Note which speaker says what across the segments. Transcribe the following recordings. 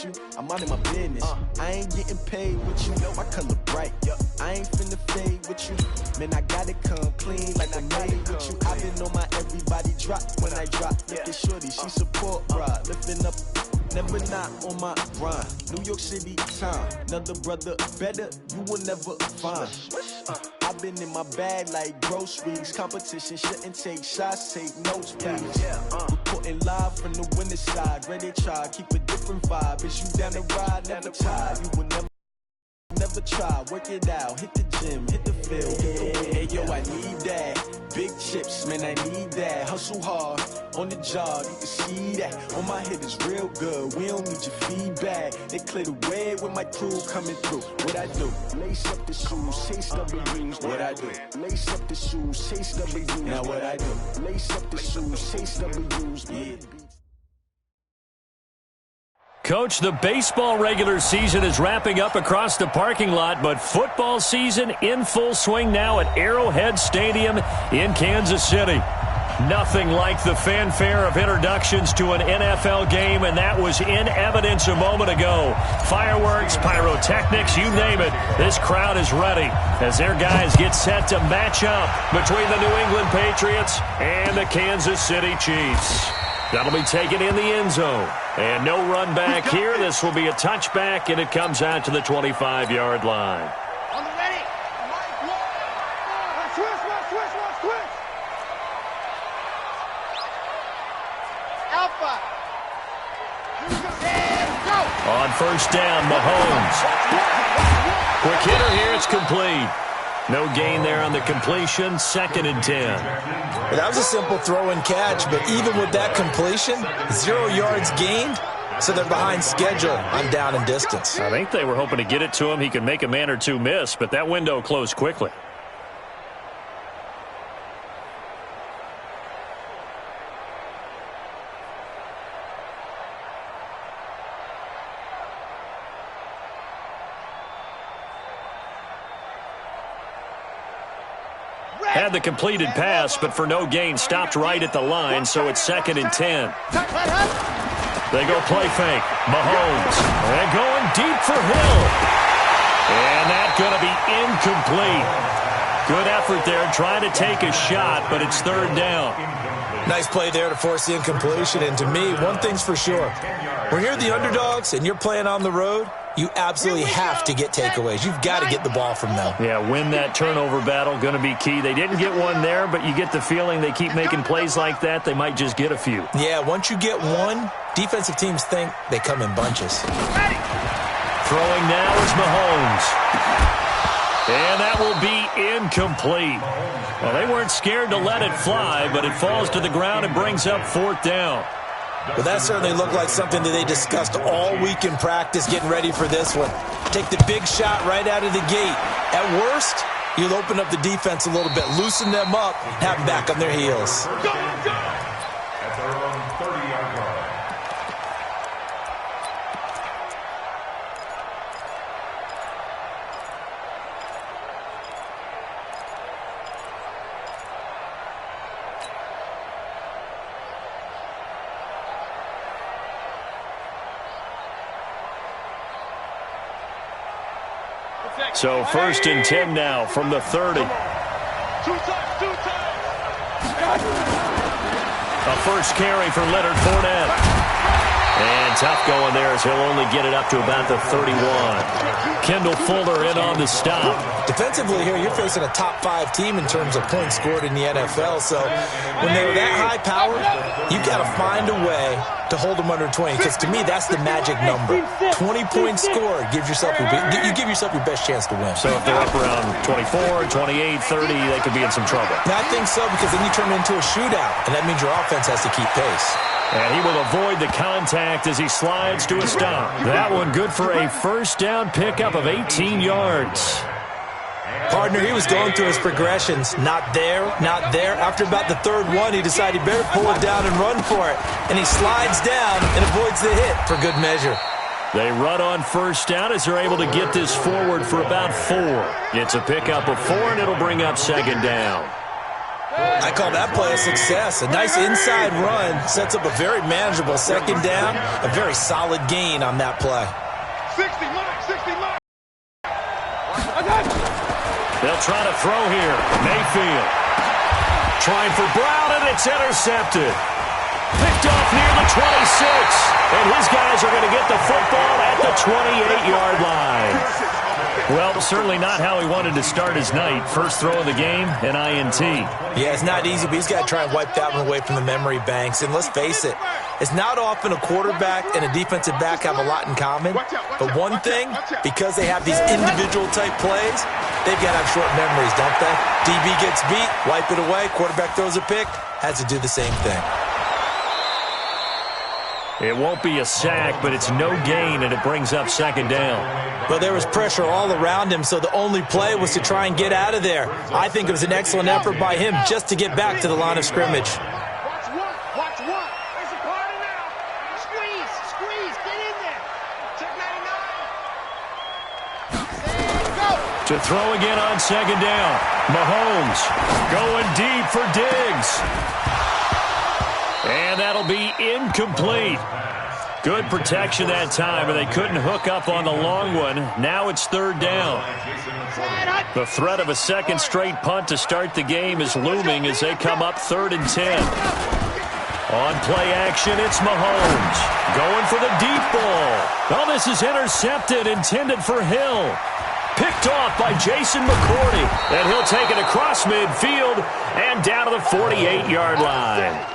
Speaker 1: you, I'm out of my business. I ain't getting paid with you, my color bright. I ain't finna fade with you, man, I gotta come clean like I made with you. I been on my everybody drop when I drop. Look at shorty, she support ride, lifting up, never not on my grind. New York City time, another brother better, you will never find. I've been in my bag like groceries. Competition shouldn't take shots, take notes, please. Reporting live from the winning side. Ready to try, keep a different vibe. Is you down the ride, never tired. You will never try, work it out. Hit the gym, hit the field. Hey, yo, I need that. Big chips, man, I need that. Hustle hard, on the job, you can see that. On my head is real good, we don't need your feedback. They clear the way with my crew coming through. What I do? Lace up the shoes, chase W's. What I do? Lace up the shoes, chase W's. Now what I do? Lace up the shoes, chase W's. Yeah.
Speaker 2: Coach, the baseball regular season is wrapping up across the parking lot, but football season in full swing now at Arrowhead Stadium in Kansas City. Nothing like the fanfare of introductions to an NFL game, and that was in evidence a moment ago. Fireworks, pyrotechnics, you name it. This crowd is ready as their guys get set to match up between the New England Patriots and the Kansas City Chiefs. That'll be taken in the end zone. And no run back here. This will be a touchback, and it comes out to the 25-yard line.
Speaker 3: On the ready. Switch. Alpha. Go.
Speaker 2: On first down, Mahomes. Quick hitter here. It's complete. No gain there on the completion. 2nd and 10.
Speaker 4: Well, that was a simple throw and catch, but even with that completion, 0 yards gained, so they're behind schedule on down and distance.
Speaker 2: I think they were hoping to get it to him. He could make a man or two miss, but that window closed quickly. Had the completed pass, but for no gain, stopped right at the line, so it's 2nd and 10. They go play fake. Mahomes. And going deep for Hill. And that's going to be incomplete. Good effort there, trying to take a shot, but it's 3rd down.
Speaker 4: Nice play there to force the incompletion, and to me, one thing's for sure. When you're the underdogs and you're playing on the road, you absolutely have to get takeaways. You've got to get the ball from them.
Speaker 2: Yeah, win that turnover battle, going to be key. They didn't get one there, but you get the feeling they keep making plays like that, they might just get a few.
Speaker 4: Yeah, once you get one, defensive teams think they come in bunches.
Speaker 2: Throwing now is Mahomes. And that will be incomplete. Well, they weren't scared to let it fly, but it falls to the ground and brings up 4th down.
Speaker 4: Well, that certainly looked like something that they discussed all week in practice, getting ready for this one. Take the big shot right out of the gate. At worst, you'll open up the defense a little bit, loosen them up, have them back on their heels.
Speaker 3: Go!
Speaker 5: At their own 30-yard line.
Speaker 2: So 1st and 10 now from the 30.
Speaker 3: Two times.
Speaker 2: A first carry for Leonard Fournette. And tough going there as he'll only get it up to about the 31. Kendall Fuller in on the stop.
Speaker 4: Defensively here, you're facing a top 5 team in terms of points scored in the NFL. So when they're that high powered, you got to find a way to hold them under 20. Because to me, that's the magic number. 20 points scored. You give yourself your best chance to win.
Speaker 2: So if they're up around 24, 28, 30, they could be in some trouble.
Speaker 4: I think so, because then you turn it into a shootout, and that means your offense has to keep pace.
Speaker 2: And he will avoid the contact as he slides to a stop. That one good for a first down pickup of 18 yards.
Speaker 4: Partner, he was going through his progressions. Not there, not there. After about the 3rd one, he decided he better pull it down and run for it. And he slides down and avoids the hit for good measure.
Speaker 2: They run on first down as they're able to get this forward for about 4. It's a pickup of 4, and it'll bring up 2nd down.
Speaker 4: I call that play a success. A nice inside run sets up a very manageable second down, a very solid gain on that play.
Speaker 3: 60 mark, 60 mark.
Speaker 2: They'll try to throw here. Mayfield trying for Brown, and it's intercepted. Picked off near the 26, and his guys are going to get the football at the 28-yard line. Well, certainly not how he wanted to start his night. First throw of the game, an INT.
Speaker 4: Yeah, it's not easy, but he's got to try and wipe that one away from the memory banks. And let's face it, it's not often a quarterback and a defensive back have a lot in common. But one thing, because they have these individual type plays, they've got to have short memories, don't they? DB gets beat, wipe it away, quarterback throws a pick, has to do the same thing.
Speaker 2: It won't be a sack, but it's no gain, and it brings up second down.
Speaker 4: Well, there was pressure all around him, so the only play was to try and get out of there. I think it was an excellent effort by him just to get back to the line of scrimmage.
Speaker 3: Watch one, watch one. There's a party now. Squeeze, squeeze, get in there. Check 99. And go.
Speaker 2: To throw again on second down. Mahomes going deep for Diggs. And that'll be incomplete. Good protection that time, and they couldn't hook up on the long one. Now it's third down. The threat of a second straight punt to start the game is looming as they come up 3rd and 10. On play action, it's Mahomes. Going for the deep ball. Oh, this is intercepted, intended for Hill. Picked off by Jason McCourty. And he'll take it across midfield and down to the 48-yard line.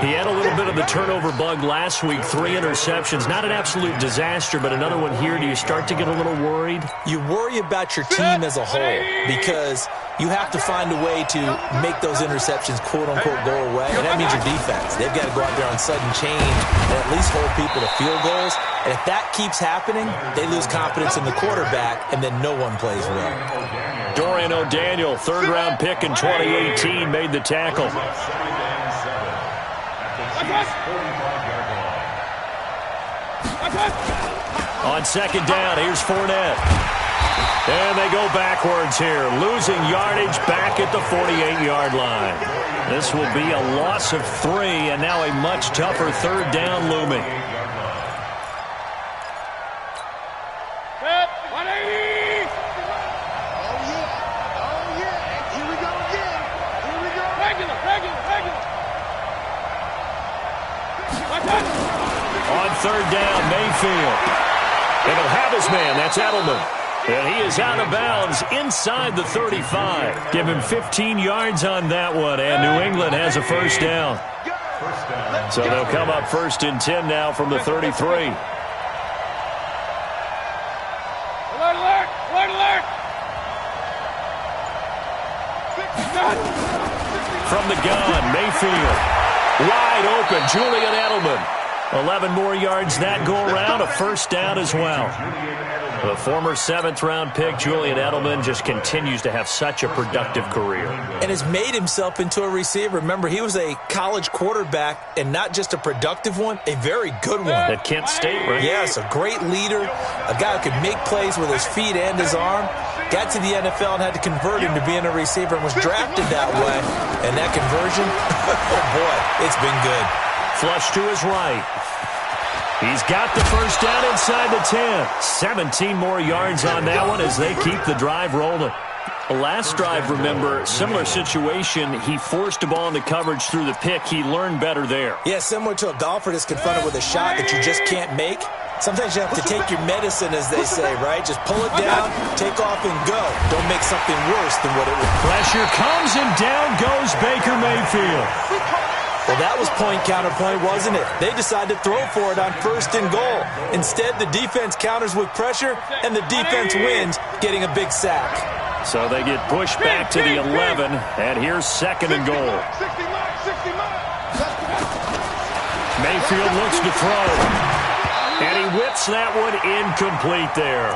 Speaker 2: He had a little bit of the turnover bug last week, 3 interceptions. Not an absolute disaster, but another one here. Do you start to get a little worried?
Speaker 4: You worry about your team as a whole because you have to find a way to make those interceptions, quote-unquote, go away. And that means your defense. They've got to go out there on sudden change and at least hold people to field goals. And if that keeps happening, they lose confidence in the quarterback, and then no one plays well.
Speaker 2: Dorian O'Daniel, 3rd-round pick in 2018, made the tackle. On second down, here's Fournette. And they go backwards here, losing yardage back at the 48-yard line. This will be a loss of 3, and now a much tougher 3rd down looming. On 3rd down, Mayfield. And he'll have his man. That's Edelman. And he is out of bounds inside the 35. Give him 15 yards on that one. And New England has a first down. So they'll come up 1st and 10 now from the 33.
Speaker 3: Alert, alert, alert, alert.
Speaker 2: From the gun, Mayfield. Wide open, Julian Edelman. 11 more yards that go around, a first down as well. The former 7th-round pick, Julian Edelman, just continues to have such a productive career.
Speaker 4: And has made himself into a receiver. Remember, he was a college quarterback, and not just a productive one, a very good one.
Speaker 2: At Kent State, right?
Speaker 4: Yes, a great leader, a guy who could make plays with his feet and his arm. Got to the NFL and had to convert him to being a receiver and was drafted that way. And that conversion, oh boy, it's been good.
Speaker 2: Flush to his right. He's got the first down inside the 10. 17 more yards on that one as they keep the drive rolling. Last drive, remember, similar situation. He forced a ball into coverage through the pick. He learned better there.
Speaker 4: Yeah, similar to a golfer that's confronted with a shot that you just can't make. Sometimes you have to take your medicine, as they say, right? Just pull it down, take off, and go. Don't make something worse than what it was.
Speaker 2: Pressure comes, and down goes Baker Mayfield.
Speaker 4: Well, that was point-counterpoint, wasn't it? They decided to throw for it on 1st and goal. Instead, the defense counters with pressure, and the defense wins, getting a big sack.
Speaker 2: So they get pushed back to the 11, and here's 2nd and goal.
Speaker 3: 60 mark, 60 mark.
Speaker 2: Mayfield looks to throw, and he whips that one incomplete there.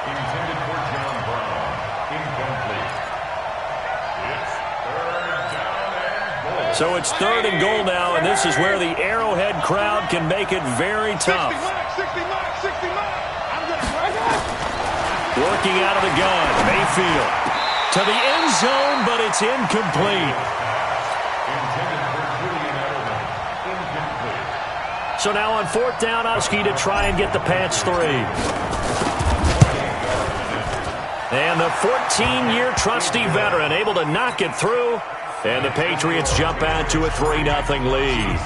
Speaker 5: Intended for John Brown. Incomplete. It's 3rd down and goal.
Speaker 2: So it's 3rd and goal now, and this is where the Arrowhead crowd can make it very tough.
Speaker 3: 60 mark, 60 mark. I'm going to
Speaker 2: Working out of the gun, Mayfield. To the end zone, but it's incomplete. So now on 4th down, Oski to try and get the Pats 3. And the 14-year trusty veteran able to knock it through. And the Patriots jump out to a 3-0 lead.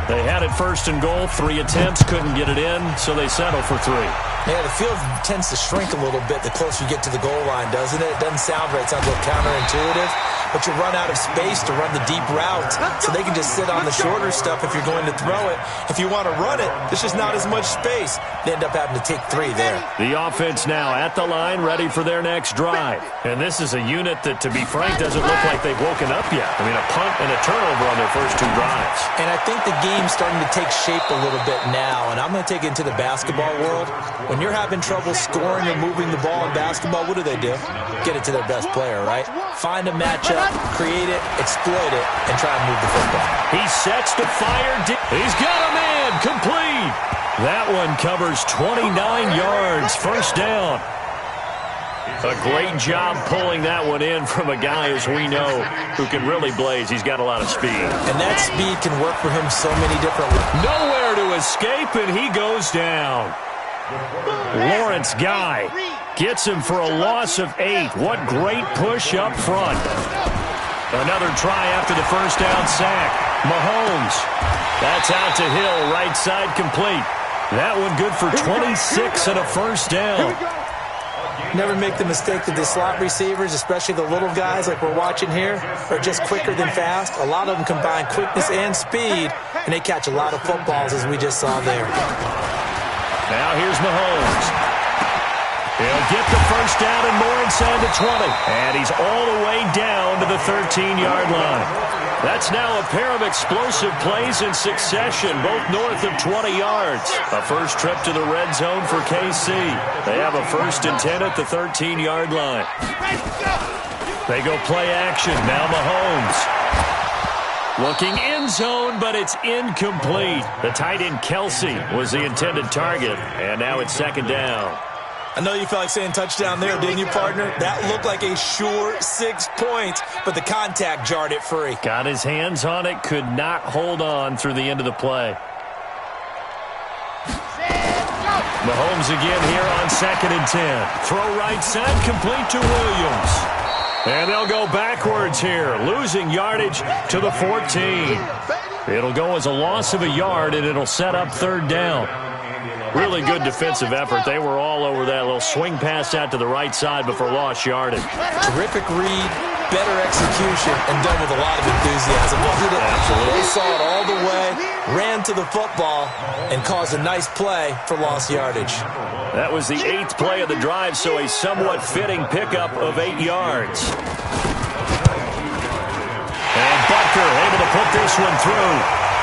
Speaker 2: They had it 1st and goal, 3 attempts, couldn't get it in, so they settle for 3.
Speaker 4: Yeah, the field tends to shrink a little bit the closer you get to the goal line, doesn't it? It doesn't sound right. It sounds a little counterintuitive. But you run out of space to run the deep route, so they can just sit on the shorter stuff if you're going to throw it. If you want to run it, there's just not as much space. They end up having to take 3 there.
Speaker 2: The offense now at the line, ready for their next drive. And this is a unit that, to be frank, doesn't look like they've woken up yet. I mean, a punt and a turnover on their first 2 drives.
Speaker 4: And I think the game's starting to take shape a little bit now, and I'm going to take it into the basketball world. When you're having trouble scoring or moving the ball in basketball, what do? Get it to their best player, right? Find a matchup, create it, exploit it, and try and move the football.
Speaker 2: He sets to fire. He's got a man. Complete. That one covers 29 yards. 1st down. A great job pulling that one in from a guy, as we know, who can really blaze. He's got a lot of speed.
Speaker 4: And that speed can work for him so many different ways.
Speaker 2: Nowhere to escape, and he goes down. Lawrence Guy gets him for a loss of 8. What great push up front. Another try after the 1st down sack. Mahomes. That's out to Hill, right side complete. That one good for 26 and a 1st down.
Speaker 4: Never make the mistake that the slot receivers, especially the little guys like we're watching here, are just quicker than fast. A lot of them combine quickness and speed, and they catch a lot of footballs, as we just saw there.
Speaker 2: Now here's Mahomes. He'll get the 1st down and more inside the 20. And he's all the way down to the 13-yard line. That's now a pair of explosive plays in succession, both north of 20 yards. A first trip to the red zone for KC. They have a 1st and 10 at the 13-yard line. They go play action. Now Mahomes. Looking end zone, but it's incomplete. The tight end Kelsey was the intended target, and now it's 2nd down.
Speaker 4: I know you felt like saying touchdown there, didn't you, partner? That looked like a sure 6 points, but the contact jarred it free.
Speaker 2: Got his hands on it, could not hold on through the end of the play. Mahomes again here on 2nd and 10. Throw right side, complete to Williams. And they'll go backwards here, losing yardage to the 14. It'll go as a loss of a yard, and it'll set up 3rd down. Really good defensive effort. They were all over that little swing pass out to the right side before lost yardage.
Speaker 4: Terrific read, better execution, and done with a lot of enthusiasm.
Speaker 2: Absolutely.
Speaker 4: They saw it all the way, ran to the football, and caused a nice play for lost yardage.
Speaker 2: That was the 8th play of the drive, so a somewhat fitting pickup of 8 yards. And Butker able to put this one through.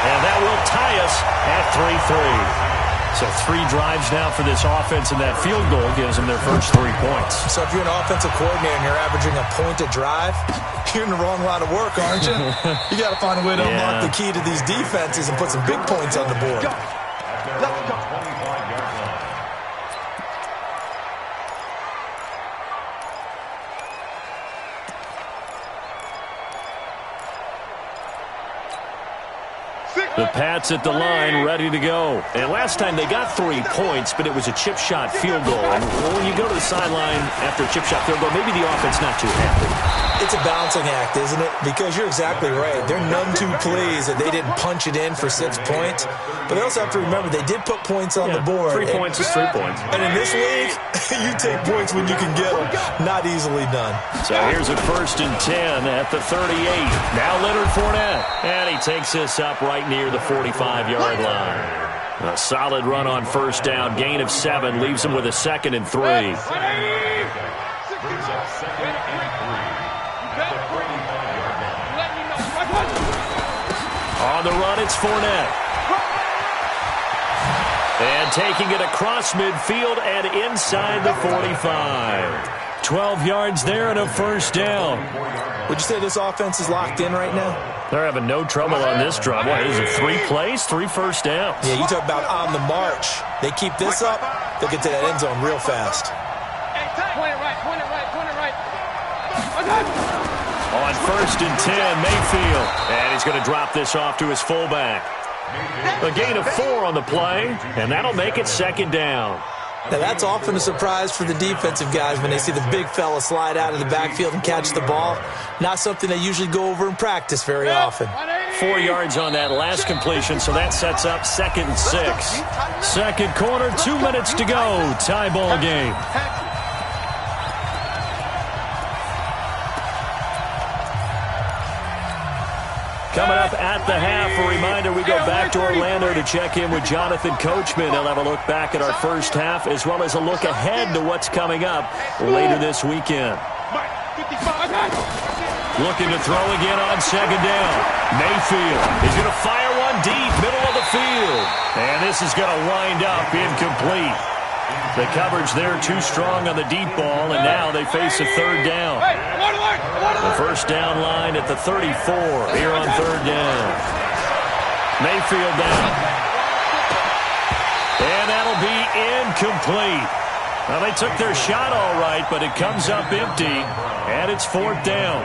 Speaker 2: And that will tie us at 3-3. So 3 drives now for this offense, and that field goal gives them their first 3 points.
Speaker 4: So if you're an offensive coordinator and you're averaging a point a drive, you're in the wrong line of work, aren't you? You got to find a way to unlock the key to these defenses and put some big points on the board.
Speaker 2: The Pats at the line, ready to go. And last time they got 3 points, but it was a chip shot field goal. And when you go to the sideline after a chip shot field goal, maybe the offense not too happy.
Speaker 4: It's a balancing act, isn't it? Because you're exactly right. They're none too pleased that they didn't punch it in for 6 points. But they also have to remember they did put points on the board.
Speaker 2: 3 points is 3 points.
Speaker 4: And in this league, you take points when you can get them. Not easily done.
Speaker 2: So here's a 1st and 10 at the 38. Now Leonard Fournette. And he takes this up right near the 45-yard line. A solid run on 1st down. Gain of 7 leaves him with a 2nd and 3. On the run, it's Fournette. And taking it across midfield and inside the 45. 12 yards there and a 1st down.
Speaker 4: Would you say this offense is locked in right now?
Speaker 2: They're having no trouble on this drive. What is it, 3 plays, 3 1st downs?
Speaker 4: Yeah, you talk about on the march. They keep this up, they'll get to that end zone real fast.
Speaker 3: Point it right, point it right, point it right.
Speaker 2: On 1st and 10, Mayfield. And he's going to drop this off to his fullback. A gain of 4 on the play, and that'll make it 2nd down.
Speaker 4: Now, that's often a surprise for the defensive guys when they see the big fella slide out of the backfield and catch the ball. Not something they usually go over in practice very often.
Speaker 2: 4 yards on that last completion, so that sets up 2nd and 6. Second quarter, 2 minutes to go. Tie ball game. Coming up at the half, a reminder, we go back to Orlando to check in with Jonathan Coachman. He'll have a look back at our first half as well as a look ahead to what's coming up later this weekend. Looking to throw again on 2nd down. Mayfield is going to fire one deep, middle of the field. And this is going to wind up incomplete. The coverage there too strong on the deep ball, and now they face a 3rd down. The first down line at the 34 here on 3rd down. Mayfield down. And that'll be incomplete. Well, they took their shot all right, but it comes up empty, and it's 4th down.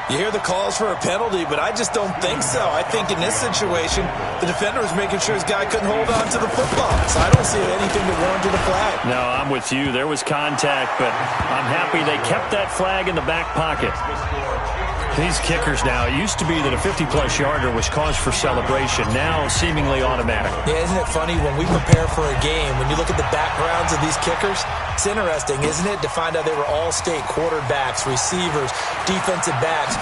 Speaker 4: You hear the calls for a penalty, but I just don't think so. I think in this situation, the defender was making sure his guy couldn't hold on to the football. So I don't see anything to warrant a flag.
Speaker 2: No, I'm with you. There was contact, but I'm happy they kept that flag in the back pocket. These kickers now, it used to be that a 50-plus yarder was cause for celebration. Now, seemingly automatic.
Speaker 4: Yeah, isn't it funny? When we prepare for a game, when you look at the backgrounds of these kickers, it's interesting, isn't it, to find out they were all-state quarterbacks, receivers, defensive backs,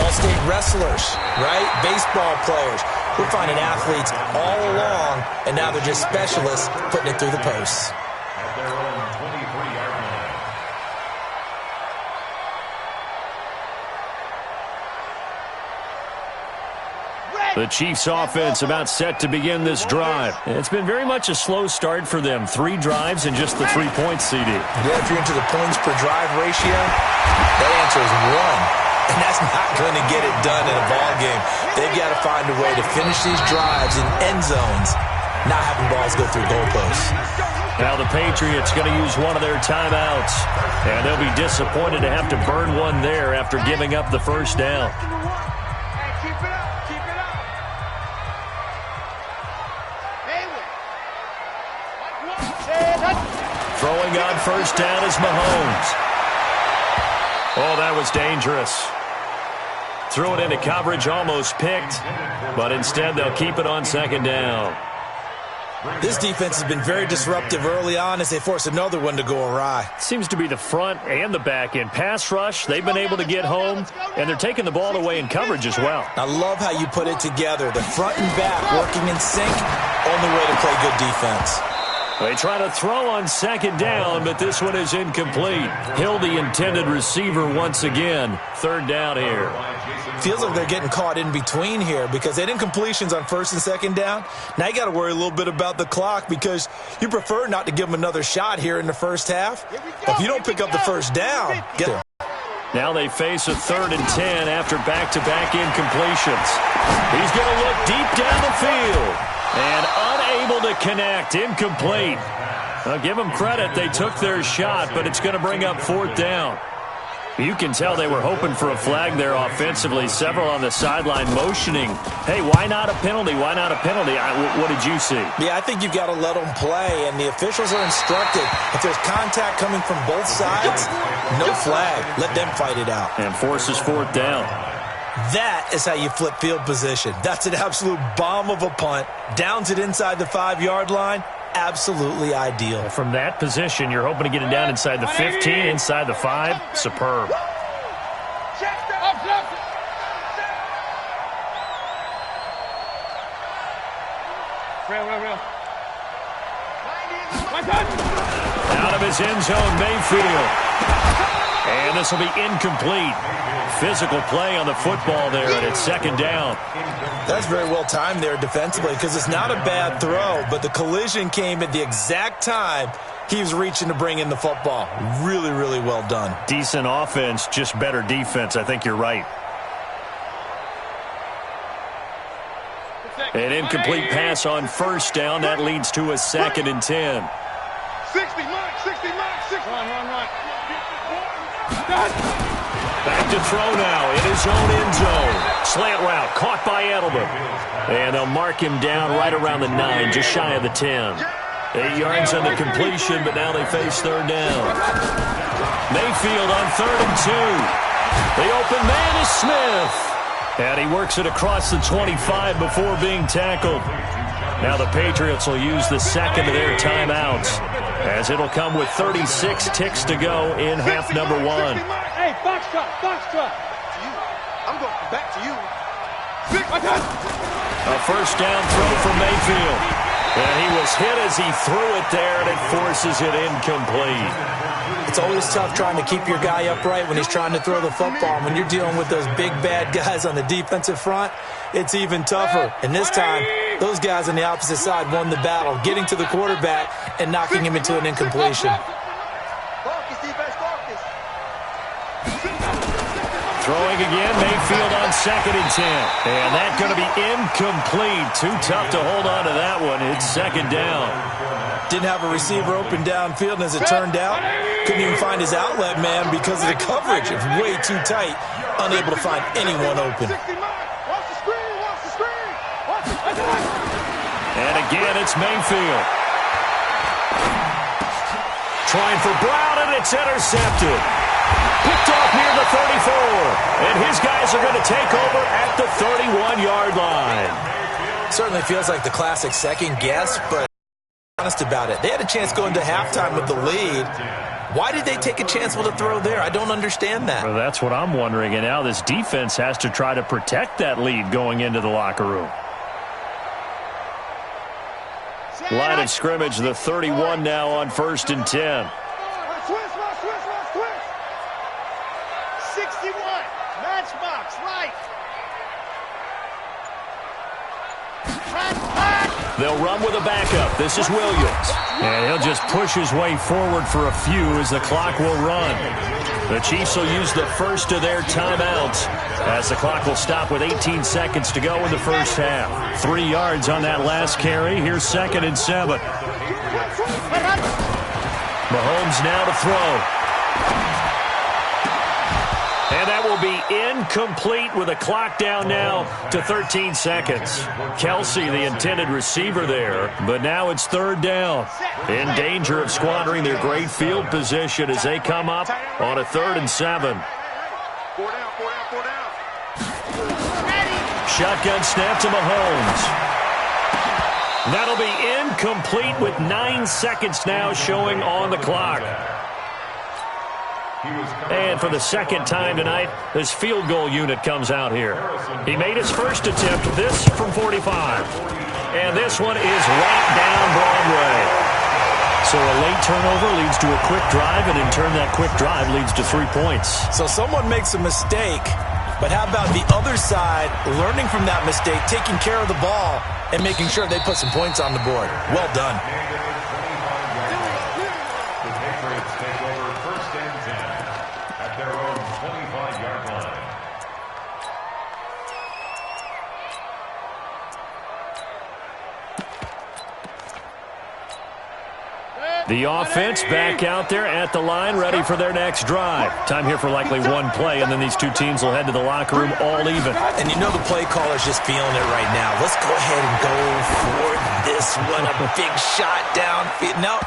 Speaker 4: all-state wrestlers, right? Baseball players. We're finding athletes all along, and now they're just specialists putting it through the posts.
Speaker 5: At their own 23-yard line.
Speaker 2: The Chiefs offense about set to begin this drive. It's been very much a slow start for them. 3 drives and just the 3 points, CD.
Speaker 4: Yeah, if you're into the points per drive ratio, that answer is 1. And that's not going to get it done in a ball game. They've got to find a way to finish these drives in end zones, not having balls go through goalposts.
Speaker 2: Now the Patriots going to use one of their timeouts. And they'll be disappointed to have to burn one there after giving up the first down. Throwing on first down is Mahomes. Oh, that was dangerous. Threw it into coverage, almost picked, but instead they'll keep it on 2nd down.
Speaker 4: This defense has been very disruptive early on as they force another one to go awry.
Speaker 2: Seems to be the front and the back end. Pass rush, they've been able to get home, and they're taking the ball away in coverage as well.
Speaker 4: I love how you put it together. The front and back working in sync, only way to play good defense.
Speaker 2: They try to throw on 2nd down, but this one is incomplete. Hill, the intended receiver once again. 3rd down here.
Speaker 4: Feels like they're getting caught in between here because they had incompletions on 1st and 2nd down. Now you got to worry a little bit about the clock because you prefer not to give them another shot here in the first half. But if you don't pick up the first down, get there.
Speaker 2: Now they face a 3rd and 10 after back-to-back incompletions. He's going to look deep down the field. And unable to connect, incomplete. I'll give them credit, they took their shot, but it's going to bring up 4th down. You can tell they were hoping for a flag there offensively. Several on the sideline motioning, hey, why not a penalty? Why not a penalty? What did you see?
Speaker 4: Yeah, I think you've got to let them play, and the officials are instructed. If there's contact coming from both sides, no flag. Let them fight it out.
Speaker 2: And forces 4th down.
Speaker 4: That is how you flip field position. That's an absolute bomb of a punt. Downs it inside the 5-yard line. Absolutely ideal.
Speaker 2: From that position, you're hoping to get it down inside the 15, inside the 5. Superb. Out of his end zone, Mayfield. And this will be incomplete. Physical play on the football there, and it's 2nd down.
Speaker 4: That's very well timed there defensively because it's not a bad throw, but the collision came at the exact time he was reaching to bring in the football. Really, really well done.
Speaker 2: Decent offense, just better defense. I think you're right. An incomplete pass on first down. That leads to a 2nd and 10.
Speaker 3: 60, Mike, 60, Mike, 60. Run.
Speaker 2: Back to throw now in his own end zone. Slant route caught by Edelman. And they'll mark him down right around the 9, just shy of the 10. 8 yards on the completion, but now they face third down. Mayfield on 3rd and 2. The open man is Smith. And he works it across the 25 before being tackled. Now the Patriots will use the second of their timeouts, as it'll come with 36 ticks to go in half number 1.
Speaker 3: Hey, box truck. To you. I'm going back to you.
Speaker 2: A first down throw from Mayfield. And he was hit as he threw it there, and it forces it incomplete.
Speaker 4: It's always tough trying to keep your guy upright when he's trying to throw the football. When you're dealing with those big, bad guys on the defensive front, it's even tougher. And this time, those guys on the opposite side won the battle, getting to the quarterback and knocking him into an incompletion.
Speaker 2: Throwing again, Mayfield on 2nd and 10. And that's going to be incomplete. Too tough to hold on to that one. It's 2nd down.
Speaker 4: Didn't have a receiver open downfield, and as it turned out, couldn't even find his outlet man because of the coverage. It was way too tight, unable to find anyone open.
Speaker 2: And again, it's Mayfield. Trying for Brown, and it's intercepted. Picked off near the 34. And his guys are going to take over at the 31-yard line.
Speaker 4: Certainly feels like the classic second guess, but honest about it. They had a chance going to halftime with the lead. Why did they take a chance with a throw there? I don't understand that.
Speaker 2: Well, that's what I'm wondering. And now this defense has to try to protect that lead going into the locker room. Line of scrimmage, the 31 now on 1st and 10.
Speaker 3: 61, matchbox, right.
Speaker 2: They'll run with a backup. This is Williams. And he'll just push his way forward for a few as the clock will run. The Chiefs will use the first of their timeouts as the clock will stop with 18 seconds to go in the first half. 3 yards on that last carry. Here's 2nd and 7. Mahomes now to throw. And that will be incomplete with a clock down now to 13 seconds. Kelsey, the intended receiver there, but now it's 3rd down. In danger of squandering their great field position as they come up on a 3rd and 7. Shotgun snap to Mahomes. That'll be incomplete with 9 seconds now showing on the clock. And for the second time tonight, this field goal unit comes out here. He made his first attempt, this from 45. And this one is right down Broadway. So a late turnover leads to a quick drive, and in turn that quick drive leads to 3 points.
Speaker 4: So someone makes a mistake, but how about the other side learning from that mistake, taking care of the ball, and making sure they put some points on the board? Well done.
Speaker 2: The offense back out there at the line, ready for their next drive. Time here for likely one play, and then these two teams will head to the locker room all even.
Speaker 4: And you know the play caller's just feeling it right now. Let's go ahead and go for this one. A big shot down. Nope.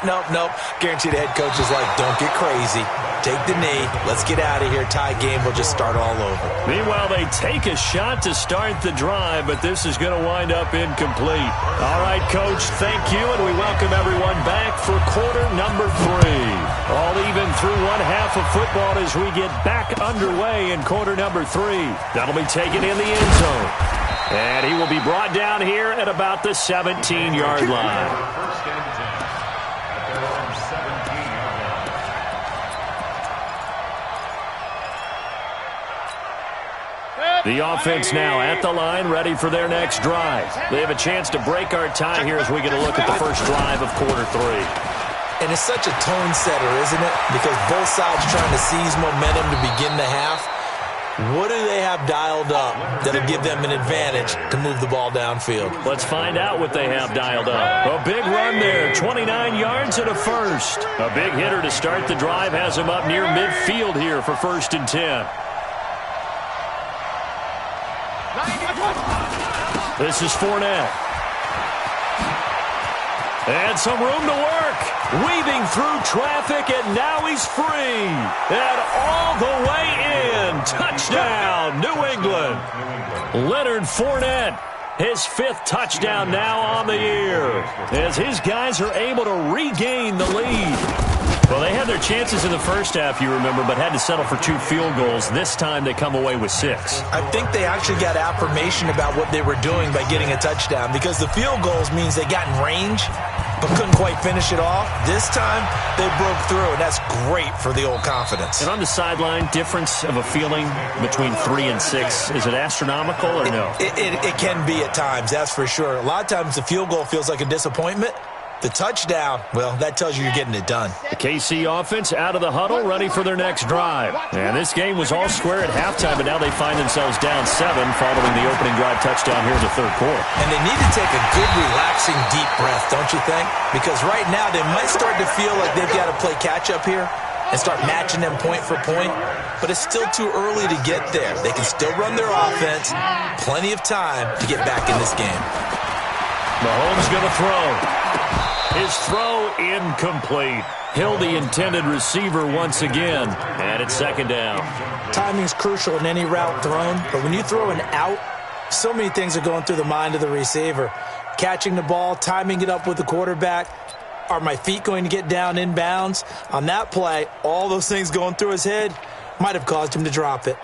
Speaker 4: Guarantee the head coach is like, don't get crazy. Take the knee. Let's get out of here. Tie game. We'll just start all over.
Speaker 2: Meanwhile, they take a shot to start the drive, but this is going to wind up incomplete. All right, Coach, thank you, and we welcome everyone back for quarter number 3. All even through one half of football as we get back underway in quarter number 3. That'll be taken in the end zone. And he will be brought down here at about the 17-yard line. The offense now at the line, ready for their next drive. They have a chance to break our tie here as we get a look at the first drive of quarter 3.
Speaker 4: And it's such a tone setter, isn't it? Because both sides trying to seize momentum to begin the half. What do they have dialed up that'll give them an advantage to move the ball downfield?
Speaker 2: Let's find out what they have dialed up. A big run there, 29 yards and a first. A big hitter to start the drive has him up near midfield here for 1st and 10. This is Fournette. And some room to work. Weaving through traffic, and now he's free. And all the way in. Touchdown, New England. Leonard Fournette, his 5th touchdown now on the year, as his guys are able to regain the lead. Well, they had their chances in the first half, you remember, but had to settle for 2 field goals. This time they come away with 6.
Speaker 4: I think they actually got affirmation about what they were doing by getting a touchdown, because the field goals means they got in range but couldn't quite finish it off. This time they broke through, and that's great for the old confidence.
Speaker 2: And on the sideline, difference of a feeling between 3 and 6, is it astronomical or no?
Speaker 4: It can be at times, that's for sure. A lot of times the field goal feels like a disappointment. The touchdown, well, that tells you you're getting it done.
Speaker 2: The KC offense out of the huddle, ready for their next drive. And this game was all square at halftime, but now they find themselves down 7 following the opening drive touchdown here in the 3rd quarter.
Speaker 4: And they need to take a good, relaxing, deep breath, don't you think? Because right now they might start to feel like they've got to play catch-up here and start matching them point for point. But it's still too early to get there. They can still run their offense. Plenty of time to get back in this game.
Speaker 2: Mahomes going to throw. His throw incomplete. Hill, the intended receiver once again. And it's 2nd down.
Speaker 4: Timing is crucial in any route thrown, but when you throw an out, so many things are going through the mind of the receiver. Catching the ball, timing it up with the quarterback. Are my feet going to get down inbounds? On that play, all those things going through his head might have caused him to drop it.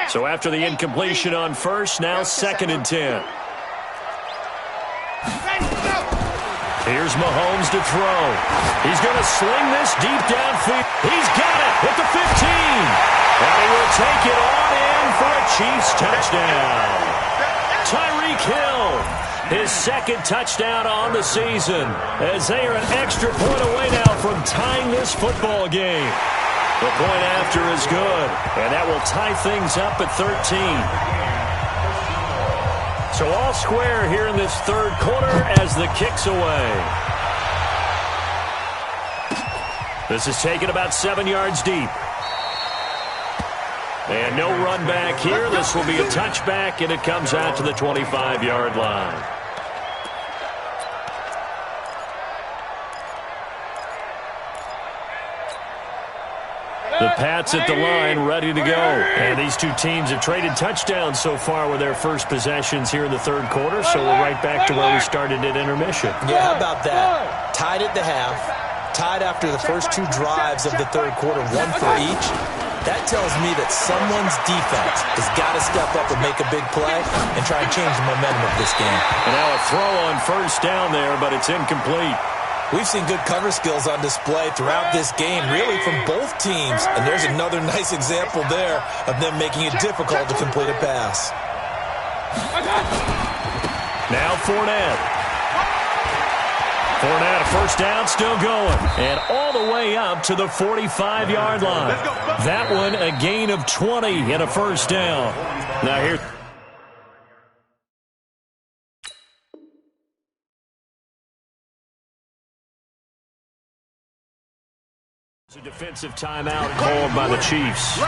Speaker 2: So after the incompletion on first, now 2nd and 10. Here's Mahomes to throw. He's going to sling this deep downfield. He's got it at the 15. And he will take it on in for a Chiefs touchdown. Tyreek Hill, his 2nd touchdown on the season, as they are an extra point away now from tying this football game. The point after is good, and that will tie things up at 13. So all square here in this 3rd quarter as the kick's away. This is taken about 7 yards deep. And no run back here. This will be a touchback, and it comes out to the 25-yard line. The Pats at the line, ready to go. And these two teams have traded touchdowns so far with their first possessions here in the 3rd quarter, so we're right back to where we started at intermission.
Speaker 4: Yeah, how about that? Tied at the half, tied after the first 2 drives of the 3rd quarter, 1 for each. That tells me that someone's defense has got to step up and make a big play and try and change the momentum of this game.
Speaker 2: And now a throw on first down there, but it's incomplete.
Speaker 4: We've seen good cover skills on display throughout this game, really from both teams. And there's another nice example there of them making it difficult to complete a pass.
Speaker 2: Now Fournette. Fournette, a first down, still going. And all the way up to the 45-yard line. That one, a gain of 20 and a first down. Now here. A defensive timeout called by the Chiefs.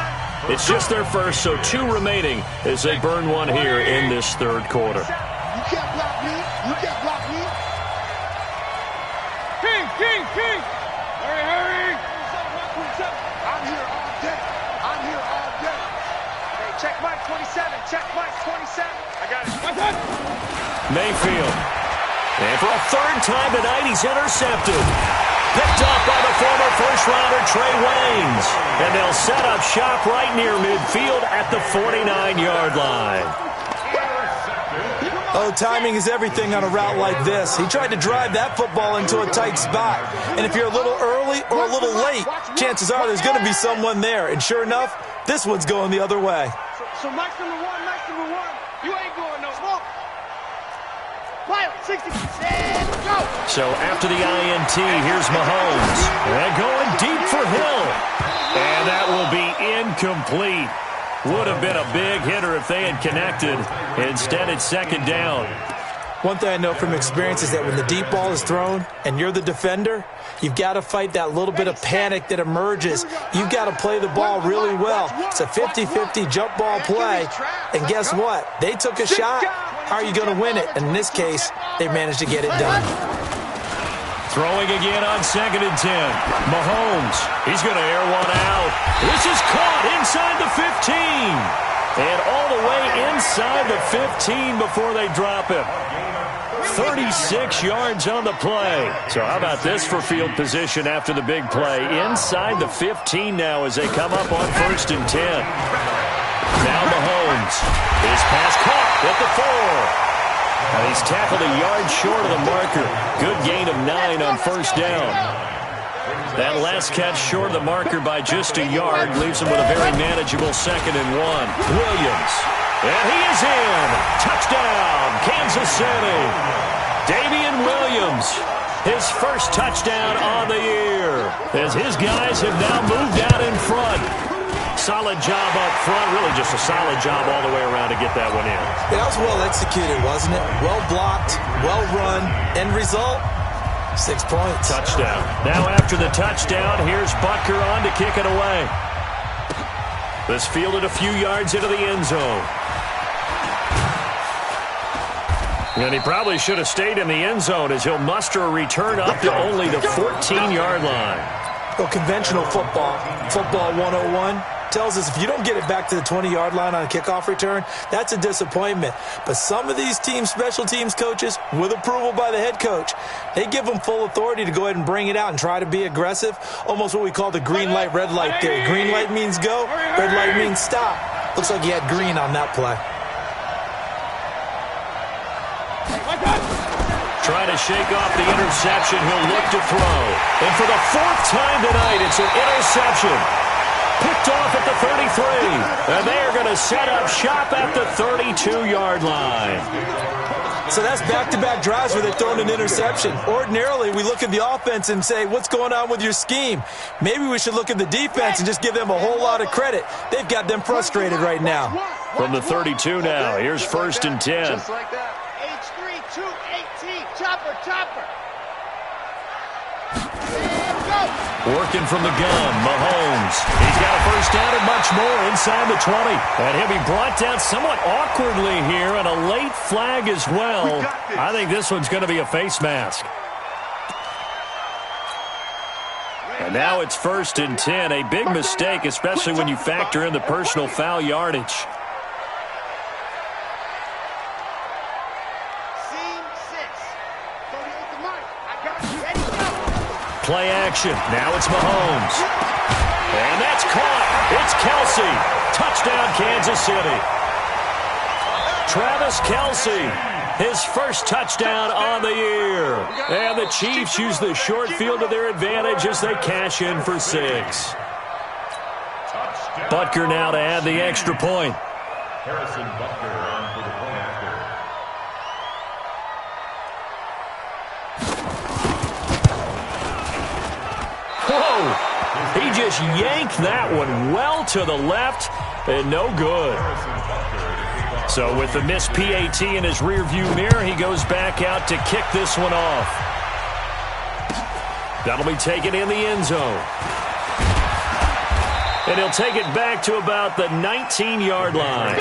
Speaker 2: It's just their first, so 2 remaining as they burn one here in this 3rd quarter.
Speaker 3: You can't block me. You can't block me. King. Hurry. I'm here all day. Hey, check Mike 27. Check Mike 27. I got it.
Speaker 2: Mayfield. And for a 3rd time tonight, he's intercepted. Picked up by the former first-rounder Trey Waynes. And they'll set up shop right near midfield at the 49-yard line.
Speaker 4: Oh, timing is everything on a route like this. He tried to drive that football into a tight spot. And if you're a little early or a little late, chances are there's going to be someone there. And sure enough, this one's going the other way.
Speaker 3: So Mike's number one. You ain't going no more. Pilot, 60. And go.
Speaker 2: So after the INT, here's Mahomes. And going deep for Hill. And that will be incomplete. Would have been a big hitter if they had connected. Instead, it's 2nd down.
Speaker 4: One thing I know from experience is that when the deep ball is thrown and you're the defender, you've got to fight that little bit of panic that emerges. You've got to play the ball really well. It's a 50-50 jump ball play. And guess what? They took a shot. How are you going to win it? And in this case, they managed to get it done.
Speaker 2: Throwing again on 2nd and 10. Mahomes, he's going to air one out. This is caught inside the 15. And all the way inside the 15 before they drop him. 36 yards on the play. So how about this for field position after the big play? Inside the 15 now as they come up on 1st and 10. Now Mahomes. His pass caught at the 4. And he's tackled a yard short of the marker. Good gain of 9 on 1st down. That last catch short of the marker by just a yard leaves him with a very manageable 2nd and 1. Williams. And he is in. Touchdown, Kansas City. Damian Williams, his first touchdown on the year. As his guys have now moved out in front. Solid job up front. Really just a solid job all the way around to get that one in.
Speaker 4: That was well executed, wasn't it? Well blocked, well run. End result? 6 points.
Speaker 2: Touchdown. Now after the touchdown, here's Butker on to kick it away. This fielded a few yards into the end zone. And he probably should have stayed in the end zone as he'll muster a return up to only the 14-yard line.
Speaker 4: Well, conventional football 101, tells us if you don't get it back to the 20-yard line on a kickoff return, that's a disappointment. But some of these special teams coaches, with approval by the head coach, they give them full authority to go ahead and bring it out and try to be aggressive, almost what we call the green light, red light theory. Green light means go, red light means stop. Looks like he had green on that play.
Speaker 2: Trying to shake off the interception, he'll look to throw. And for the 4th time tonight, it's an interception. Picked off at the 33. And they are going to set up shop at the 32-yard line.
Speaker 4: So that's back-to-back drives where they've thrown an interception. Ordinarily, we look at the offense and say, what's going on with your scheme? Maybe we should look at the defense and just give them a whole lot of credit. They've got them frustrated right now.
Speaker 2: From the 32 now, here's 1st and 10.
Speaker 3: Just like that. H3, 218. Chopper.
Speaker 2: Working from the gun, Mahomes. He's got a first down and much more inside the 20. And he'll be brought down somewhat awkwardly here, and a late flag as well. I think this one's going to be a face mask. And now it's 1st and 10. A big mistake, especially when you factor in the personal foul yardage. Play action. Now it's Mahomes. And that's caught. It's Kelce. Touchdown, Kansas City. Travis Kelce, his first touchdown on the year. And the Chiefs use the short field to their advantage as they cash in for 6. Butker now to add the extra point.
Speaker 5: Harrison Butker on for the point after.
Speaker 2: Whoa! He just yanked that one well to the left and no good. So with the missed PAT in his rearview mirror, he goes back out to kick this one off. That'll be taken in the end zone. And he'll take it back to about the 19-yard line.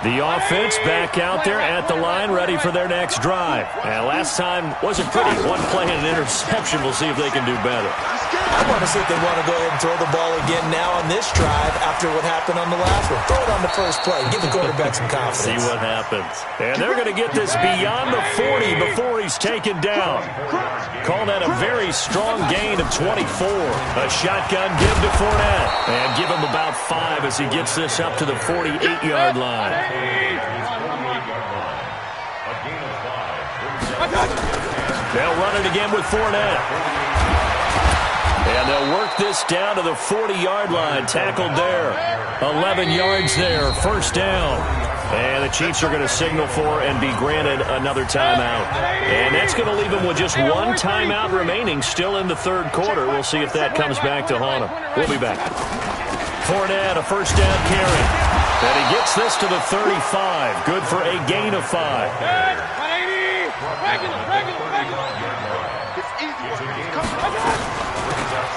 Speaker 2: The offense back out there at the line, ready for their next drive. And last time wasn't pretty. One play and an interception. We'll see if they can do better.
Speaker 4: I want to see if they want to go ahead and throw the ball again now on this drive after what happened on the last one. Throw it on the first play. Give the quarterback some confidence.
Speaker 2: See what happens. And they're going to get this beyond the 40 before he's taken down. Call that a very strong gain of 24. A shotgun give to Fournette. And give him about 5 as he gets this up to the 48-yard line. They'll run it again with Fournette. And they'll work this down to the 40-yard line. Tackled there. 11 yards there. First down. And the Chiefs are going to signal for and be granted another timeout. And that's going to leave them with just one timeout remaining still in the third quarter. We'll see if that comes back to haunt them. We'll be back. Fournette, a first down carry. And he gets this to the 35. Good for a gain of 5.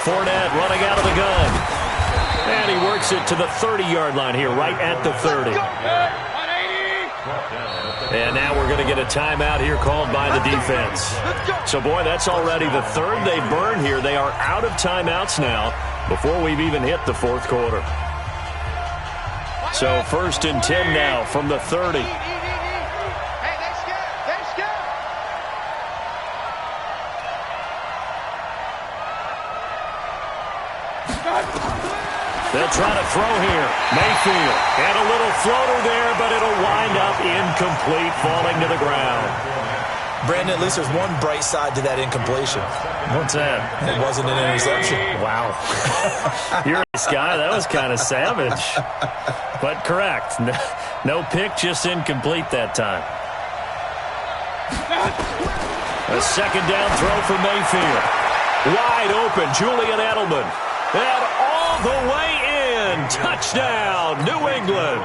Speaker 2: Fournette running out of the gun. And he works it to the 30-yard line here, right at the 30. And now we're going to get a timeout here called by the defense. So, boy, that's already the third they've burned here. They are out of timeouts now before we've even hit the fourth quarter. So, 1st and 10 now from the 30. They'll try to throw here. Mayfield. And a little floater there, but it'll wind up incomplete, falling to the ground.
Speaker 4: Brandon, at least there's one bright side to that incompletion.
Speaker 2: What's that?
Speaker 4: It wasn't an interception.
Speaker 2: Wow. You're a nice guy. That was kind of savage. But correct. No pick, just incomplete that time. A second down throw for Mayfield. Wide open, Julian Edelman. And all the way in. Touchdown, New England.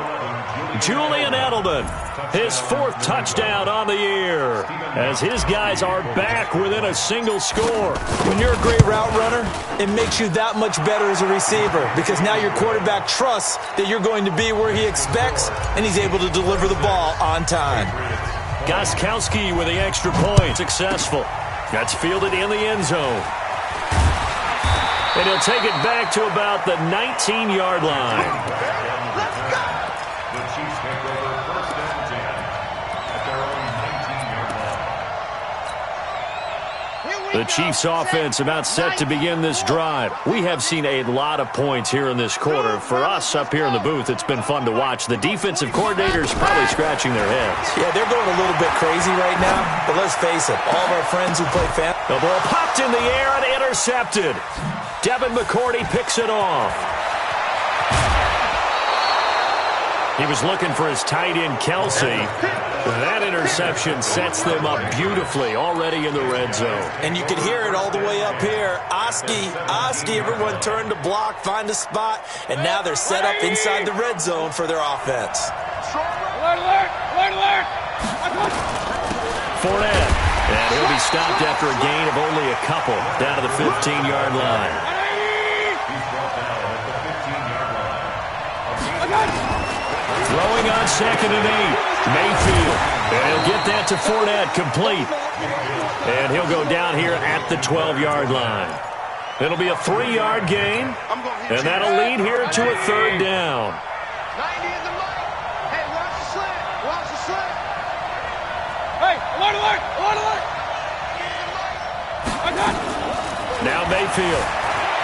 Speaker 2: Julian Edelman, his 4th touchdown on the year, as his guys are back within a single score.
Speaker 4: When you're a great route runner, it makes you that much better as a receiver, because now your quarterback trusts that you're going to be where he expects, and he's able to deliver the ball on time.
Speaker 2: Gostkowski with the extra point. Successful. That's fielded in the end zone. And he'll take it back to about the 19-yard line.
Speaker 5: Let's go! The Chiefs take over 1st and 10 at their own 19-yard line.
Speaker 2: The Chiefs offense about set to begin this drive. We have seen a lot of points here in this quarter. For us up here in the booth, it's been fun to watch. The defensive coordinators probably scratching their heads.
Speaker 4: Yeah, they're going a little bit crazy right now, but let's face it, all of our friends who play fantasy.
Speaker 2: The ball popped in the air and intercepted. Devin McCourty picks it off. He was looking for his tight end, Kelsey. That interception sets them up beautifully already in the red zone.
Speaker 4: And you can hear it all the way up here. Oski, everyone turned to block, find a spot, and now they're set up inside the red zone for their offense.
Speaker 2: Fournette. And he'll be stopped after a gain of only a couple down to the 15-yard line. Throwing on 2nd and 8. Mayfield. And he'll get that to Fournette, complete. And he'll go down here at the 12-yard line. It'll be a 3-yard gain, and that'll lead here to a 3rd down.
Speaker 3: 90 in the mic. Hey, watch the slant. Watch the slant. Hey, alert.
Speaker 2: Now Mayfield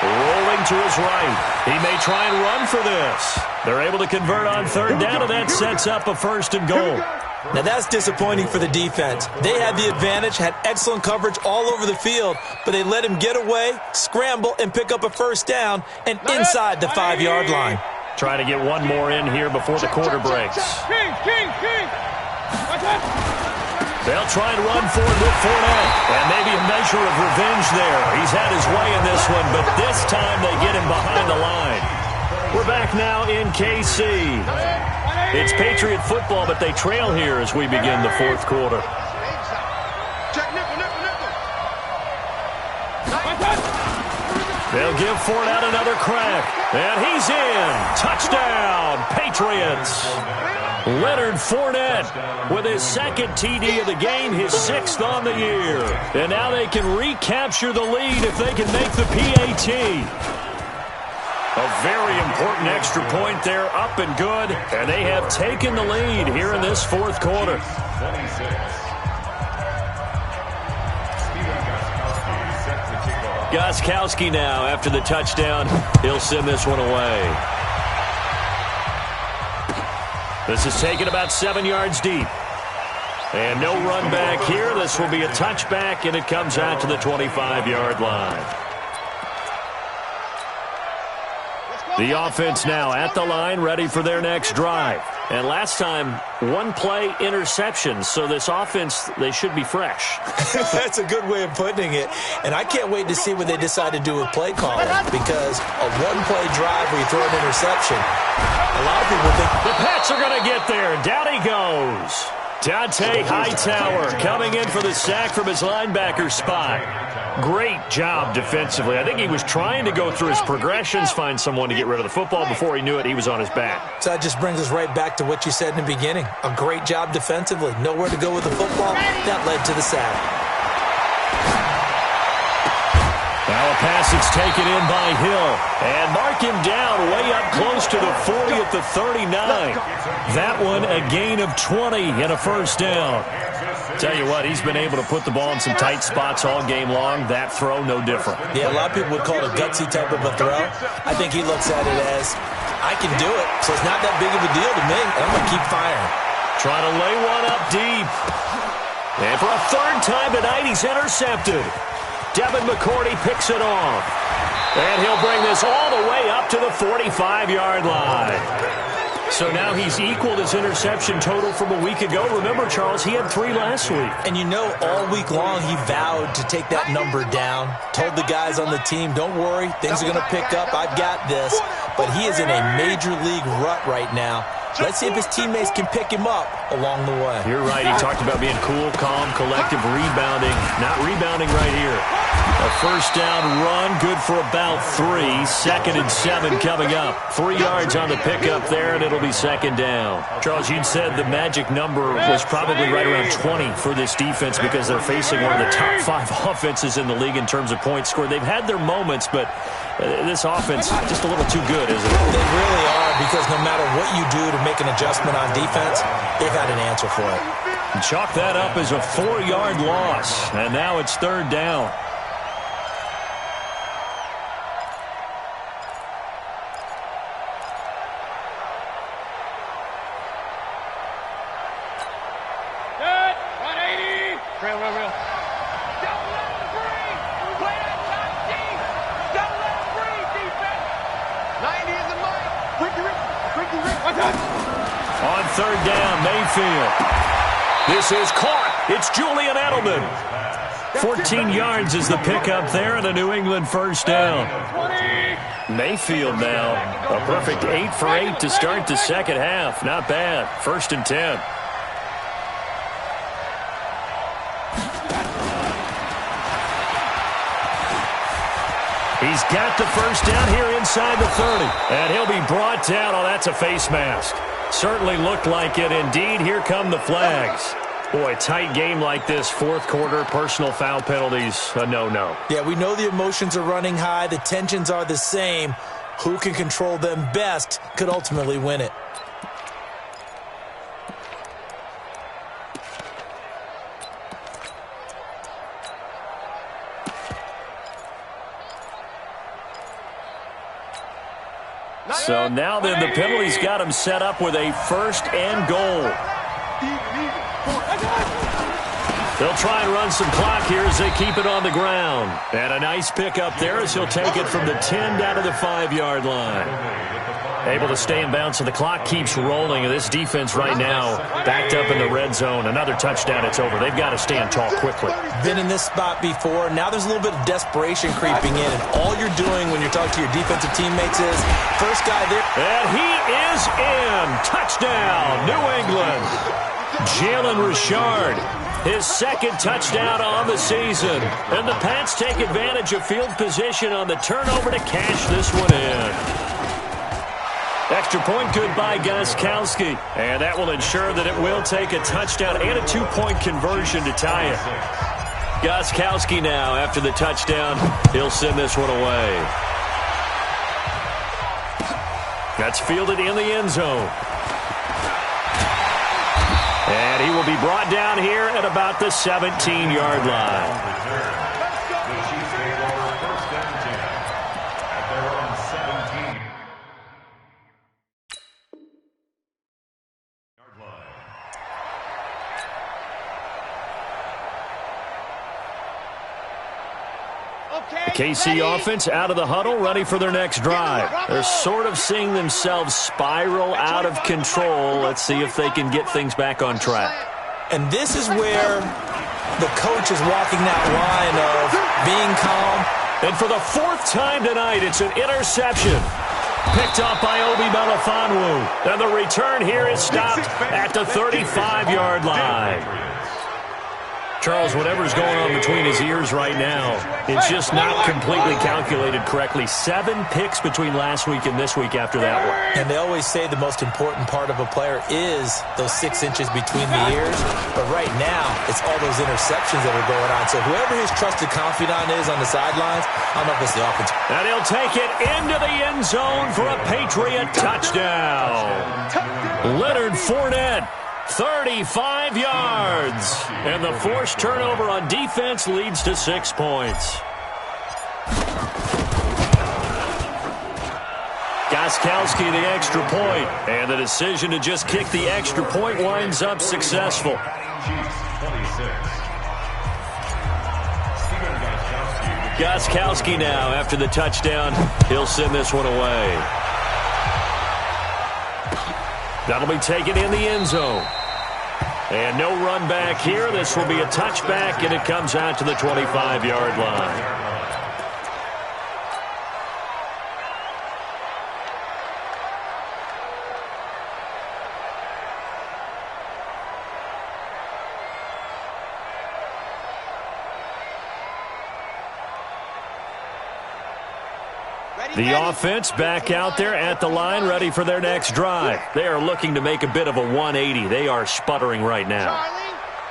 Speaker 2: rolling to his right. He may try and run for this. They're able to convert on 3rd down, and that sets up a 1st and goal.
Speaker 4: Now that's disappointing for the defense. They had the advantage, had excellent coverage all over the field, but they let him get away, scramble, and pick up a 1st down and inside the 5-yard line.
Speaker 2: Try to get one more in here before the quarter breaks. They'll try and run for it with Fournette. And maybe a measure of revenge there. He's had his way in this one, but this time they get him behind the line. We're back now in KC. It's Patriot football, but they trail here as we begin the 4th quarter. They'll give Fournette another crack. And he's in. Touchdown, Patriots. Leonard Fournette with his 2nd TD of the game, his 6th on the year. And now they can recapture the lead if they can make the PAT. A very important extra point there, up and good. And they have taken the lead here in this 4th quarter. Gostkowski now after the touchdown. He'll send this one away. This is taken about 7 yards deep. And no run back here. This will be a touchback, and it comes out to the 25-yard line. The offense now at the line, ready for their next drive. And last time, one play interception. So this offense, they should be fresh.
Speaker 4: That's a good way of putting it. And I can't wait to see what they decide to do with play calling, because a one-play drive where you throw an interception, a lot of people think
Speaker 2: the Pats are going to get there. Down he goes. Dante Hightower coming in for the sack from his linebacker spot. Great job defensively. I think he was trying to go through his progressions, find someone to get rid of the football. Before he knew it, he was on his back.
Speaker 4: So that just brings us right back to what you said in the beginning. A great job defensively. Nowhere to go with the football. That led to the sack.
Speaker 2: Now a pass that's taken in by Hill. And mark him down way up close to the 40 at the 39. That one a gain of 20 and a first down. Tell you what, he's been able to put the ball in some tight spots all game long. That throw, no different.
Speaker 4: Yeah, a lot of people would call it a gutsy type of a throw. I think he looks at it as, I can do it, so it's not that big of a deal to me. I'm going to keep firing.
Speaker 2: Trying to lay one up deep. And for a third time tonight, he's intercepted. Devin McCourty picks it off. And he'll bring this all the way up to the 45-yard line. So now he's equaled his interception total from a week ago. Remember, Charles, he had 3 last week.
Speaker 4: And you know, all week long he vowed to take that number down. Told the guys on the team, don't worry, things are going to pick up. I've got this. But he is in a major league rut right now. Let's see if his teammates can pick him up along the way.
Speaker 2: You're right. He talked about being cool, calm, collective, rebounding. Not rebounding right here. A first down run, good for about 3. 2nd and 7 coming up. 3 yards on the pickup there, and it'll be 2nd down. Charles, you'd said the magic number was probably right around 20 for this defense because they're facing one of the top 5 offenses in the league in terms of points scored. They've had their moments, but this offense just a little too good, isn't it?
Speaker 4: They really are, because no matter what you do to make an adjustment on defense, they've had an answer for it.
Speaker 2: And chalk that up as a 4-yard loss, and now it's 3rd down. On 3rd down, Mayfield. This is caught. It's Julian Edelman. 14 yards is the pickup there and a New England first down. Mayfield now, a perfect 8 for 8 to start the second half. Not bad. 1st and 10. He's got the first down here inside the 30. And he'll be brought down. Oh, that's a face mask. Certainly looked like it. Indeed, here come the flags. Boy, tight game like this, 4th quarter, personal foul penalties, a no-no.
Speaker 4: Yeah, we know the emotions are running high. The tensions are the same. Who can control them best could ultimately win it.
Speaker 2: So now then the penalties got him set up with a 1st and goal. They'll try and run some clock here as they keep it on the ground. And a nice pickup there as he'll take it from the 10 down to the 5-yard line. Able to stay in bounds, so the clock keeps rolling. And this defense right now backed up in the red zone. Another touchdown, it's over. They've got to stand tall quickly.
Speaker 4: Been in this spot before. Now there's a little bit of desperation creeping in. And all you're doing when you're talking to your defensive teammates is, first guy there.
Speaker 2: And he is in. Touchdown, New England. Jalen Richard. His 2nd touchdown on the season. And the Pats take advantage of field position on the turnover to cash this one in. Extra point good by Gostkowski. And that will ensure that it will take a touchdown and a 2-point conversion to tie it. Gostkowski now, after the touchdown, he'll send this one away. That's fielded in the end zone. And he will be brought down here at about the 17-yard line. The KC offense out of the huddle, ready for their next drive. They're sort of seeing themselves spiral out of control. Let's see if they can get things back on track.
Speaker 4: And this is where the coach is walking that line of being calm.
Speaker 2: And for the fourth time tonight, it's an interception. Picked up by Obi Melifonwu. And the return here is stopped at the 35-yard line. Charles, whatever's going on between his ears right now, it's just not completely calculated correctly. 7 picks between last week and this week after that one.
Speaker 4: And they always say the most important part of a player is those 6 inches between the ears. But right now, it's all those interceptions that are going on. So whoever his trusted confidant is on the sidelines, I don't know if it's the offense.
Speaker 2: And he'll take it into the end zone for a Patriot touchdown. Leonard Fournette. 35 yards. And the forced turnover on defense leads to 6 points. Gostkowski the extra point. And the decision to just kick the extra point winds up successful. Gostkowski now after the touchdown. He'll send this one away. That'll be taken in the end zone. And no run back here. This will be a touchback, and it comes out to the 25-yard line. The offense back out there at the line, ready for their next drive. They are looking to make a bit of a 180. They are sputtering right now.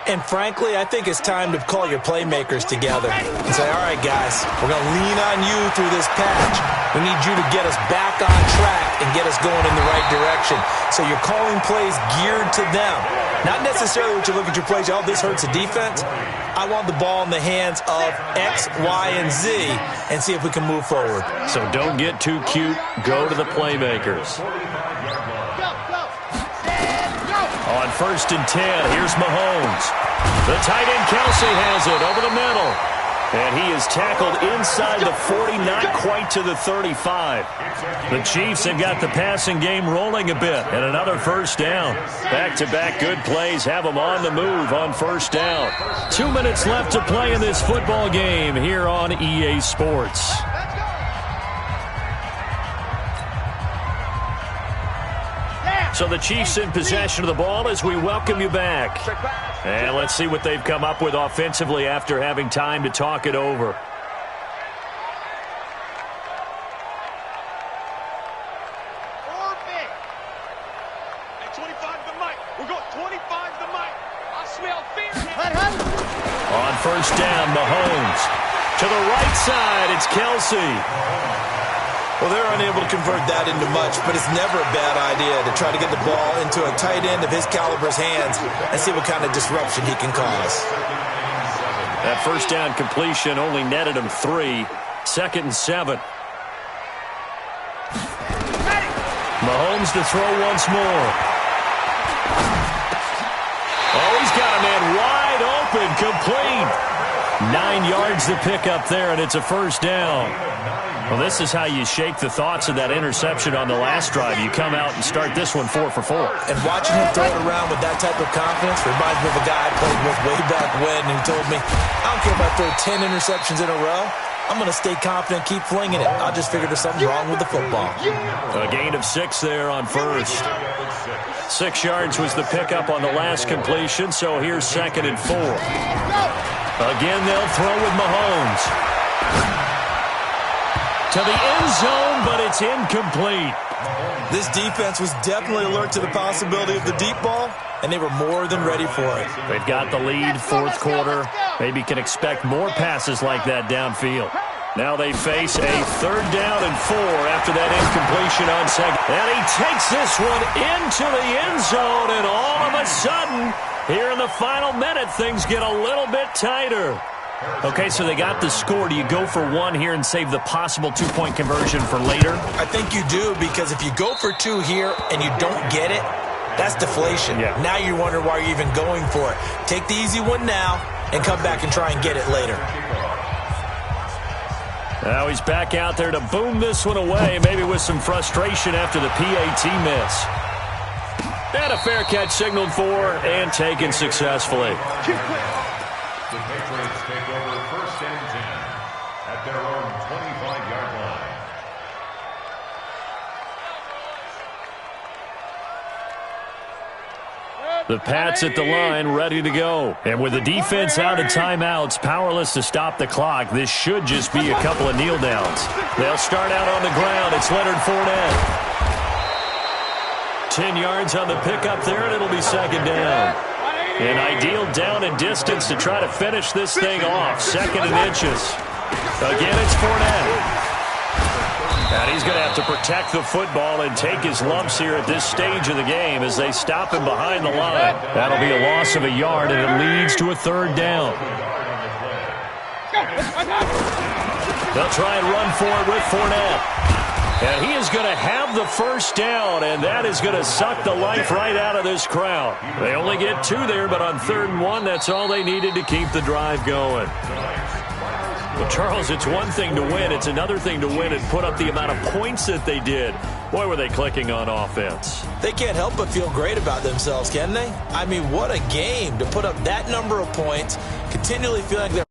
Speaker 4: And frankly, I think it's time to call your playmakers together and say, all right, guys, we're going to lean on you through this patch. We need you to get us back on track and get us going in the right direction. So you're calling plays geared to them. Not necessarily what you look at your plays, oh, this hurts the defense. I want the ball in the hands of X, Y, and Z and see if we can move forward.
Speaker 2: So don't get too cute. Go to the playmakers. On 1st and 10, here's Mahomes. The tight end Kelsey has it over the middle. And he is tackled inside the 40, not quite to the 35. The Chiefs have got the passing game rolling a bit. And another first down. Back-to-back good plays have them on the move on first down. 2 minutes left to play in this football game here on EA Sports. So the Chiefs in possession of the ball as we welcome you back. And let's see what they've come up with offensively after having time to talk it over. On first down, Mahomes. To the right side, it's Kelsey.
Speaker 4: Well, they're unable to convert that into much, but it's never a bad idea to try to get the ball into a tight end of his caliber's hands and see what kind of disruption he can cause.
Speaker 2: That first down completion only netted him 3. 2nd and 7. Mahomes to throw once more. Oh, he's got a man wide open, complete. 9 yards to pick up there, and it's a first down. Well, this is how you shake the thoughts of that interception on the last drive. You come out and start this one 4 for 4.
Speaker 4: And watching him throw it around with that type of confidence reminds me of a guy I played with way back when who told me, I don't care if I throw 10 interceptions in a row. I'm going to stay confident, keep flinging it. I just figured there's something wrong with the football.
Speaker 2: A gain of 6 there on first. 6 yards was the pickup on the last completion, so here's 2nd and 4. Again, they'll throw with Mahomes. To the end zone, but it's incomplete.
Speaker 4: This defense was definitely alert to the possibility of the deep ball, and they were more than ready for it.
Speaker 2: They've got the lead, 4th quarter. Maybe can expect more passes like that downfield. Now they face a 3rd down and 4 after that incompletion on 2nd. And he takes this one into the end zone, and all of a sudden, here in the final minute, things get a little bit tighter. Okay, so they got the score. Do you go for 1 here and save the possible 2-point conversion for later?
Speaker 4: I think you do, because if you go for 2 here and you don't get it, that's deflation.
Speaker 2: Yeah.
Speaker 4: Now you wonder why you're even going for it. Take the easy one now and come back and try and get it later.
Speaker 2: Now he's back out there to boom this one away, maybe with some frustration after the PAT miss. And a fair catch signaled for and taken successfully.
Speaker 5: The Patriots take over 1st and 10 at their own 25-yard line.
Speaker 2: The Pats at the line, ready to go. And with the defense out of timeouts, powerless to stop the clock, this should just be a couple of kneel downs. They'll start out on the ground. It's Leonard Fournette. 10 yards on the pickup there, and it'll be 2nd down. An ideal down and distance to try to finish this thing off. 2nd and inches. Again, it's Fournette. And he's going to have to protect the football and take his lumps here at this stage of the game as they stop him behind the line. That'll be a loss of a yard, and it leads to a 3rd down. They'll try and run for it with Fournette. And he is going to have the 1st down, and that is going to suck the life right out of this crowd. They only get 2 there, but on 3rd and 1, that's all they needed to keep the drive going. Well, Charles, it's one thing to win. It's another thing to win and put up the amount of points that they did. Boy, were they clicking on offense.
Speaker 4: They can't help but feel great about themselves, can they? I mean, what a game to put up that number of points, continually feeling like they're